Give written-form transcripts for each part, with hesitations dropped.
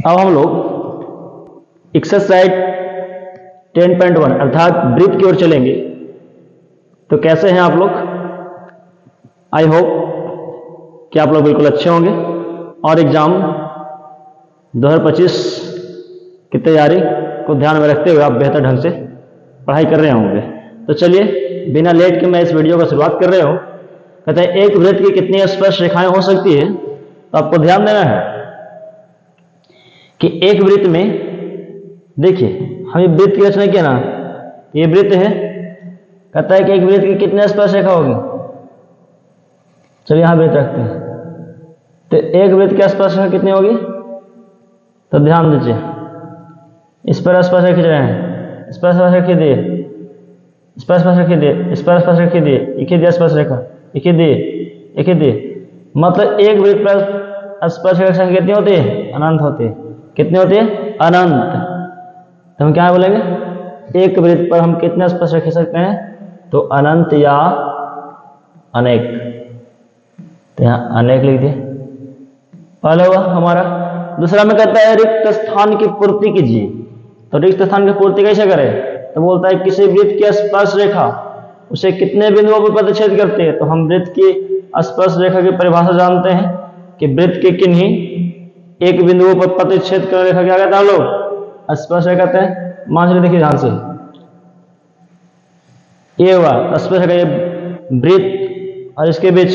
अब हम लोग एक्सरसाइज 10.1 अर्थात ब्रीथ की ओर चलेंगे। तो कैसे हैं आप लोग? आई होप कि आप लोग बिल्कुल अच्छे होंगे और एग्जाम 2025 की तैयारी को ध्यान में रखते हुए आप बेहतर ढंग से पढ़ाई कर रहे होंगे। तो चलिए बिना लेट के मैं इस वीडियो को शुरुआत कर रहे हूँ। कहते हैं एक वृत्त की कितनी स्पर्श रेखाएं हो सकती है। तो आपको ध्यान देना है कि एक वृत्त में, देखिए हम ये वृत्त की रचना किया ना, ये वृत्त है। कहता है कि एक वृत्त की कितनी स्पर्श रेखा होगी। चलिए यहां वृत्त रखते हैं। तो एक वृत्त की स्पर्श रेखा कितनी होगी? तो ध्यान दीजिए, इस पर स्पर्श रेखा खींच रहे हैं, इस पर स्पर्श रेखा खींच दिए, इस पर स्पर्श रेखा खींच दिए, इस पर स्पर्श रेखा खींच दिए, एक ही दिया स्पर्श रेखा, एक ही दिए, एक ही दिए। मतलब एक वृत्त पर स्पर्श रेखा संख्या कितनी होती है? अनंत होती है। कितनी होती है? अनंत। तो हम क्या बोलेंगे? एक वृत्त पर हम कितने स्पर्श रेखा खींच सकते हैं? तो अनंत या अनेक। तो यहाँ अनेक लिख दिए, पहला हुआ हमारा। दूसरा में कहता है रिक्त स्थान की पूर्ति कीजिए। तो रिक्त स्थान की पूर्ति कैसे करें? तो बोलता है किसी वृत्त की स्पर्श रेखा उसे कितने बिंदुओं पर प्रतिच्छेद करती है। तो हम वृत्त की स्पर्श रेखा की परिभाषा जानते हैं कि वृत्त के किन्हीं एक बिंदुओं पर प्रतिच्छेद कर रेखा क्या कहते हैं हम लोग? स्पर्श रेखा कहते हैं। मान लीजिए देखिए ध्यान से, ये हुआ स्पर्श रेखा, ये वृत्त और इसके बीच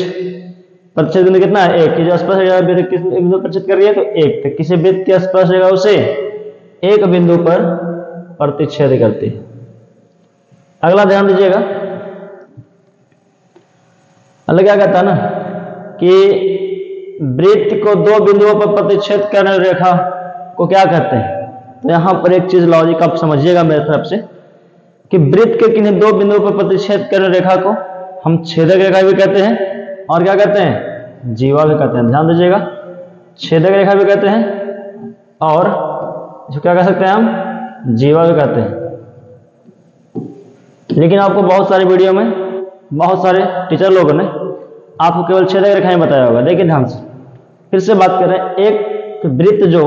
प्रतिच्छेद बिंदु कितना है? एक। जो स्पर्श रेखा किस बिंदु पर प्रतिच्छेद कर रही है? तो एक। तो किसी वृत्त की स्पर्श रेखा उसे एक बिंदु पर प्रतिच्छेद करती है। अगला ध्यान दीजिएगा, अगला क्या कहता है ना कि वृत्त को दो बिंदुओं पर प्रतिच्छेद करने रेखा को क्या कहते हैं। तो यहां पर एक चीज लॉजिक आप समझिएगा मेरे तरफ से कि वृत्त के किन्हीं दो बिंदुओं पर प्रतिच्छेद करने रेखा को हम छेदक रेखा भी कहते हैं और क्या कहते हैं? जीवा भी कहते हैं। ध्यान दीजिएगा, छेदक रेखा भी कहते हैं और जो क्या कह सकते हैं हम? जीवा भी कहते हैं। लेकिन आपको बहुत सारे वीडियो में बहुत सारे टीचर लोगों ने आपको केवल छेदक रेखाएं बताया होगा। देखिए ध्यान से, फिर से बात कर रहे हैं। एक वृत्त जो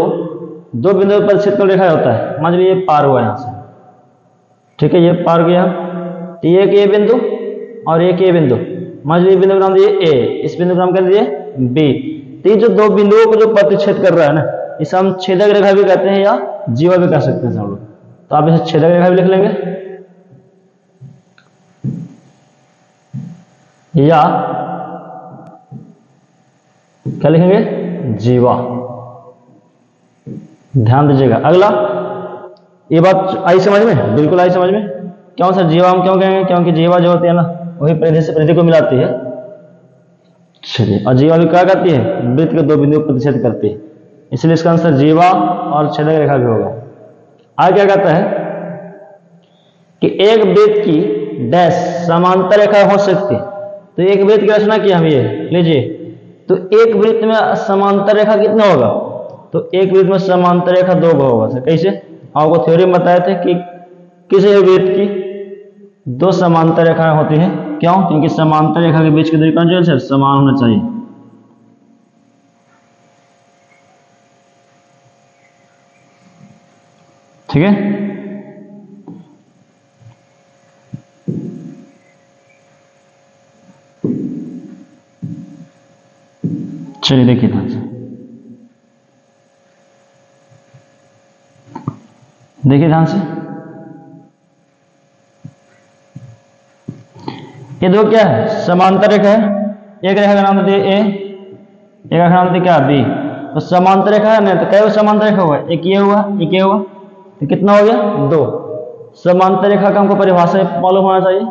दो बिंदुओं पर प्रतिच्छेद रेखा होता है, मान लीजिए ये पार हुआ यहां से, ठीक है, ये पार गया, तो एक ये बिंदु और एक ये बिंदु, मान लीजिए बिंदु का नाम दिए ए, इस बिंदु का नाम कर दिए बी। तो ये जो दो बिंदुओं को जो प्रतिच्छेद कर रहा है ना, इसे हम छेदक रेखा भी कहते हैं या जीवा भी कह सकते हैं सब लोग। तो आप इसे छेदक रेखा भी लिख लेंगे या क्या लिखेंगे? जीवा। ध्यान दीजिएगा। अगला, ये बात आई समझ में? बिल्कुल आई समझ में। क्यों सर जीवा हम क्यों कहेंगे? क्योंकि जीवा जो होती है ना, वही परिधि से परिधि को मिलाती है। चलिए, और जीवा भी क्या करती है? वृत्त के दो बिंदु पर प्रतिच्छेद करती है, इसलिए इसका आंसर जीवा और छेदक रेखा भी होगा। आगे क्या कहता है कि एक वृत्त की डैश समांतर रेखा हो सकती है। तो एक वृत्त की रचना की हम ये लीजिए, तो एक वृत्त में समांतर रेखा कितना होगा? तो एक वृत्त में समांतर रेखा दो होगा। सर कैसे? आपको थ्योरी में बताए थे कि किसी वृत्त की दो समांतर रेखाएं होती हैं। क्यों? क्योंकि समांतर रेखा के बीच की दूरी कौन सी है? समान होना चाहिए। ठीक है, चलिए देखिए ध्यान से, देखिए ध्यान से, ये दो क्या है? समांतर रेखा है। एक रेखा का नाम दे ए, एक रेखा का नाम दे क्या? बी। तो समांतर रेखा है ना, तो क्या समांतर रेखा हुआ? एक ये हुआ, एक ये हुआ, तो कितना हो गया? दो। समांतर रेखा का हमको परिभाषा मालूम होना चाहिए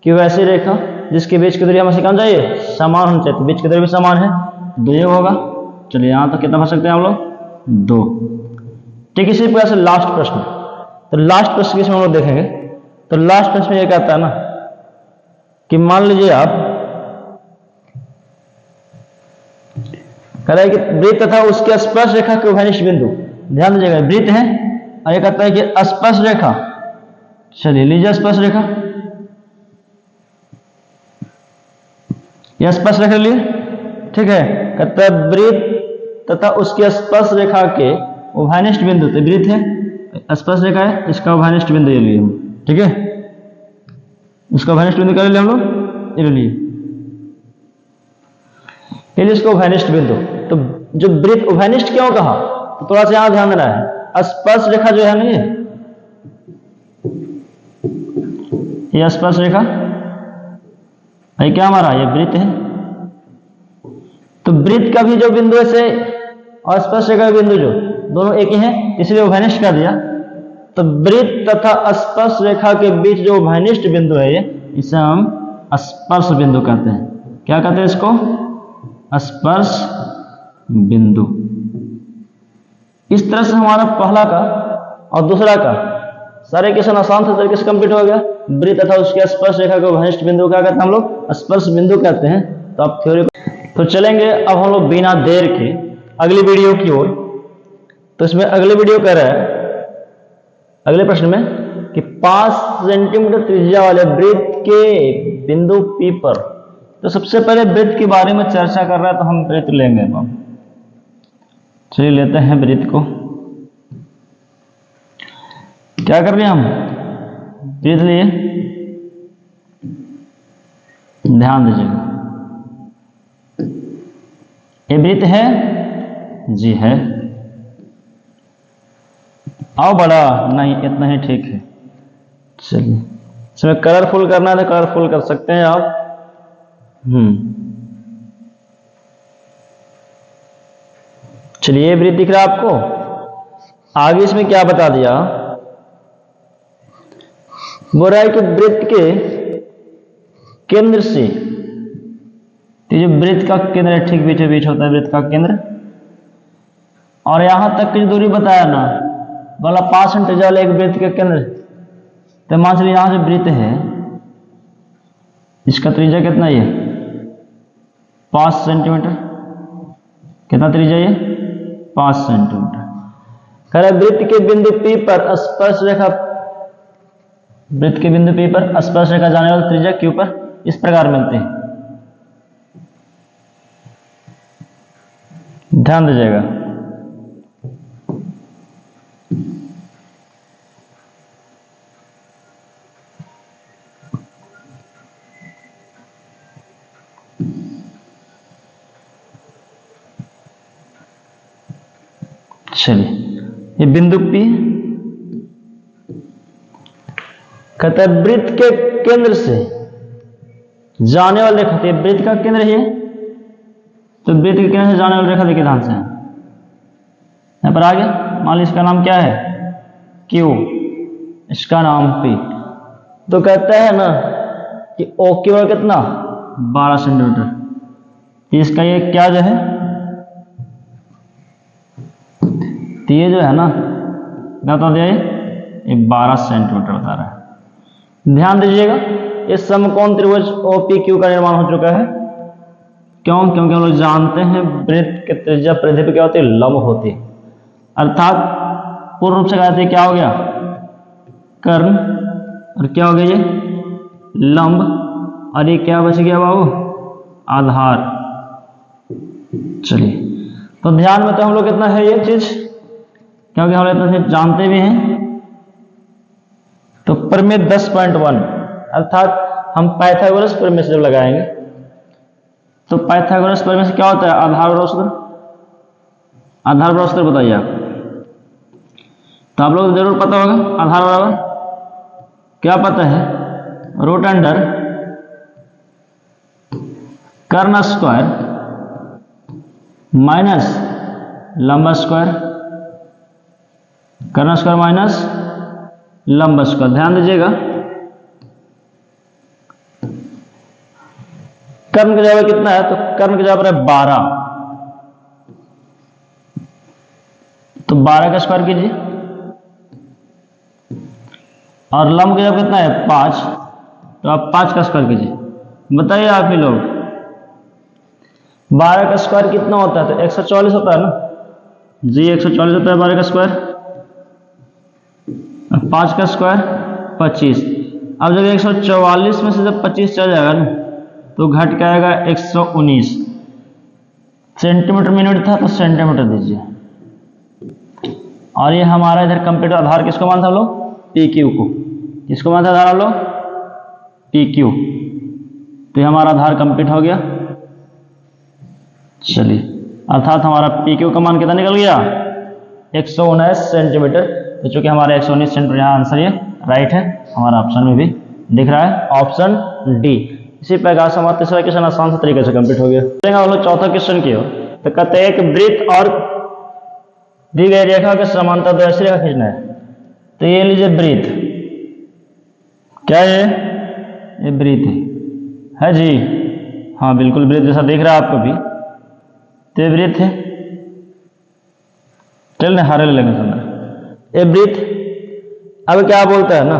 कि वैसी रेखा जिसके बीच की दूरी हमें कौन चाहिए? समान होनी चाहिए। तो बीच की दूरी भी समान है, दो ये होगा। चलिए यहां तक कितना भर सकते हैं हम लोग? दो। ठीक, इसी प्रकार से लास्ट प्रश्न। तो लास्ट प्रश्न किसमें हम लोग देखेंगे? तो लास्ट प्रश्न में यह कहता है ना कि मान लीजिए आप कह रहे हैं कि वृत्त तथा उसके स्पर्श रेखा के उभयनिष्ठ बिंदु। ध्यान दीजिएगा, वृत्त है और ये कहता है कि स्पर्श रेखा। चलिए लीजिए स्पर्श रेखा, यह स्पर्श रेखा लिए, ठीक है। कहता है वृत्त तथा उसके स्पर्श रेखा के उभयनिष्ठ बिंदु, तो वृत्त है, स्पर्श रेखा है, इसका उभयनिष्ठ बिंदु ये लिए हम, ठीक है, इसका उभयनिष्ठ बिंदु क्या ले हम लोग, ये लिए इसको उभयनिष्ठ बिंदु। तो जो वृत्त उभयनिष्ठ क्यों कहा, तो थोड़ा सा यहां ध्यान देना है, स्पर्श रेखा जो है ना ये स्पर्श रेखा ये क्या हमारा, ये वृत्त है। तो वृत्त का भी जो बिंदु से और स्पर्श रेखा का बिंदु जो दोनों एक ही हैं, इसलिए उभयनिष्ठ कर दिया। तो वृत्त तथा स्पर्श रेखा के बीच जो उभयनिष्ठ बिंदु है ये, इसे हम स्पर्श बिंदु कहते हैं। क्या कहते हैं इसको, स्पर्श बिंदु। इस तरह से हमारा पहला का और दूसरा का सारे क्वेश्चन आसान से तरीके से कंप्लीट हो गया। वृत्त तथा उसके स्पर्श रेखा को उभयनिष्ठ बिंदु क्या कहते हैं हम लोग, स्पर्श बिंदु कहते हैं। तो आप थ्योरी तो चलेंगे अब हम लोग बिना देर के अगली वीडियो की ओर। तो इसमें अगली वीडियो कह रहा है अगले प्रश्न में कि 5 सेंटीमीटर त्रिज्या वाले वृत्त के बिंदु P पर, तो सबसे पहले वृत्त के बारे में चर्चा कर रहा है, तो हम वृत्त लेंगे। चलिए लेते हैं वृत्त को। क्या कर रहे हैं हम, वृत्त लिए, ध्यान दीजिएगा। ये वृत्त है जी, है। आओ बड़ा, नहीं इतना ही ठीक है। चलिए इसमें कलरफुल करना है तो कलरफुल कर सकते हैं आप। चलिए वृत्त दिख रहा है आपको। आगे इसमें क्या बता दिया, बोल रहा है कि वृत्त के केंद्र से, तो जो वृत्त का केंद्र है ठीक बीचों बीच होता है वृत्त का केंद्र, और यहां तक की दूरी बताया ना वाला 5 सेंटीमीटर वाले एक वृत्त के केंद्र। तो मान चलिए यहां से वृत्त है, इसका त्रिज्या कितना है, 5 सेंटीमीटर। कितना त्रिज्या ये, 5 सेंटीमीटर। कह रहा वृत्त के बिंदु P पर स्पर्श रेखा, वृत्त के बिंदु P पर स्पर्श रेखा जाने वाली त्रिज्या Q पर इस प्रकार मिलते हैं। ध्यान दीजिएगा। चलिए ये बिंदु P कहता है वृत्त के केंद्र से जाने वाली रेखा, तो वृत्त का केंद्र है, तो वृत्त के केंद्र से जाने वाली रेखा देखिए ध्यान से, यहां पर आ गया। मान लीजिए इसका नाम क्या है, Q, इसका नाम P। तो कहता है ना कि OQ है कितना, 12 सेंटीमीटर। इसका ये क्या जो है, तो ये जो है ना क्या बता दिया, ये 12 सेंटीमीटर बता रहा है। ध्यान दीजिएगा, इस समकोण त्रिभुज OPQ का निर्माण हो चुका है। क्यों, क्योंकि हम लोग जानते हैं वृत्त की त्रिज्या परिधि पे क्या होती है, लंब होती है। अर्थात पूर्ण रूप से कहते हैं क्या हो गया, कर्ण, और क्या हो गया ये लंब, और ये क्या बच गया बाबू, आधार। चलिए तो ध्यान में तो हम लोग कितना है ये चीज, क्योंकि हम लोग इतना जानते भी हैं। तो प्रमेय 10.1 अर्थात हम पाइथागोरस प्रमेय से जब लगाएंगे, तो पाइथागोरस प्रमेय से क्या होता है, आधार बराबर सूत्र। आधार बराबर सूत्र बताइए आप, तो आप लोग जरूर पता होगा। आधार बराबर क्या पता है, रूट अंडर कर्ण स्क्वायर माइनस लंब स्क्वायर, कर्ण स्क्वायर माइनस लंब स्क्वायर। ध्यान दीजिएगा, कर्ण की जगह कितना है, तो कर्ण की जगह पर है 12, तो 12 का स्क्वायर कीजिए, और लंब की जगह कितना है 5, तो आप 5 का स्क्वायर कीजिए। बताइए आप ही लोग 12 का स्क्वायर कितना होता है, तो 144 होता है ना जी, 144 होता है 12 का स्क्वायर, 5 का स्क्वायर 25। अब जब 144 में से जब 25 चल जाएगा ना, तो घट के आएगा 119। सेंटीमीटर मिनट था तो सेंटीमीटर दीजिए। और ये हमारा इधर कंप्यूटर आधार किसको मानता हम लोग? पी क्यू को। किसको मानता आधार हम लोग? P Q. तो ये हमारा आधार कंप्लीट हो गया। चलिए, अर्थात हमारा पी क्यू का मान कितना निकल गया? 119 सेंटीमीटर। तो चूंकि हमारा 119 सेंटीमीटर यहाँ आंसर ये राइट है, हमारा ऑप्शन में भी दिख रहा है, ऑप्शन डी। इसी प्रकार से हमारा तीसरा क्वेश्चन आसान से तरीके से कंप्लीट हो गया। हम लोग चौथा क्वेश्चन की हो, तो कहते हैं एक वृत्त और दी गई रेखा के समांतर दो ऐसी रेखा खींचना है। तो ये लीजिए वृत्त, क्या है ये वृत्त है जी, हाँ बिल्कुल वृत्त जैसा दिख रहा है आपको भी। तो ये वृत्त है, चल हारे ले लेंगे समझ। ये वृत्त अब क्या बोलता है ना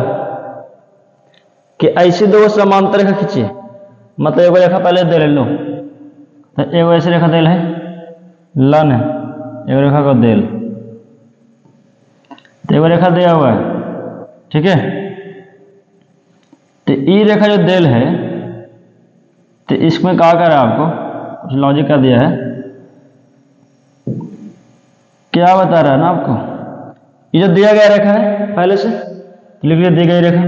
कि ऐसी दो समांतर रेखा खींचिए, मतलब एगो रेखा पहले दे लो, तो एगो ऐसी रेखा देल है लन है, एगो रेखा को देल, तो एगो रेखा दिया हुआ है, ठीक है। तो ये रेखा जो देल है, तो इसमें क्या कर रहा है, आपको कुछ लॉजिक का दिया है, क्या बता रहा है ना आपको, ये जो दिया गया रेखा है पहले से लिख लिया, दी गई रेखा,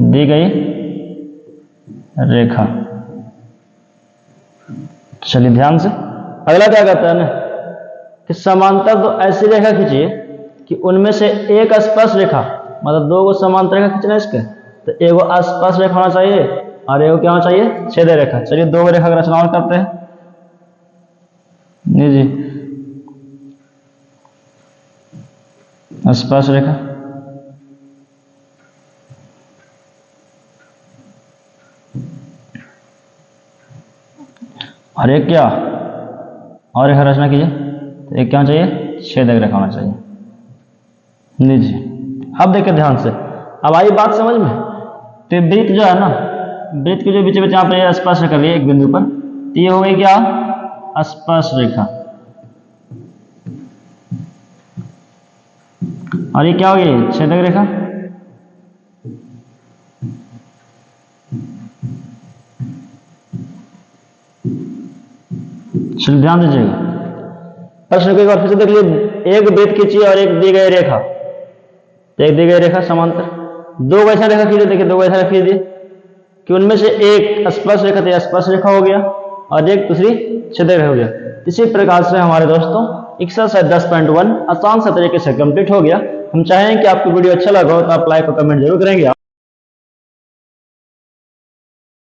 दी गई रेखा। चलिए ध्यान से, अगला क्या कहता है ना कि समांतर दो ऐसी रेखा खींचिए कि उनमें से एक स्पर्श रेखा, मतलब दो को समांतर रेखा खींचना है इसके, तो एगो स्पर्श रेखा होना चाहिए और एगो क्या होना चाहिए, छेदक रेखा। चलिए दो रेखा का रचना करते हैं। जी स्पर्श रेखा, और एक क्या और रेखा रचना कीजिए, तो एक क्या होना चाहिए, छेदक रेखा होना चाहिए। लीजिए अब देखिए ध्यान से, अब आई बात समझ में। तो वृत्त जो है ना, वृत्त के जो बीच यहाँ पर स्पर्श रेखा ली एक बिंदु पर, तो ये हो गई क्या, स्पर्श रेखा। और ये क्या हो गई, छेदक रेखा। चलिए ध्यान दीजिएगा, प्रश्न को एक बार फिर से देख लीजिए। एक वृत्त खींचिए और एक दी गई रेखा, तो एक दी गई रेखा समांतर, दो ऐसा रेखा खींचे, देखिए दो ऐसा खींच दिए कि उनमें से एक स्पर्श रेखा, तो स्पर्श रेखा हो गया और एक दूसरी छेदक रेखा हो गया। इसी प्रकार से हमारे दोस्तों एक्सरसाइज 10.1 आसान से तरीके से कंप्लीट हो गया। हम चाहें कि आपको वीडियो अच्छा लगा हो तो आप लाइक और कमेंट जरूर करेंगे।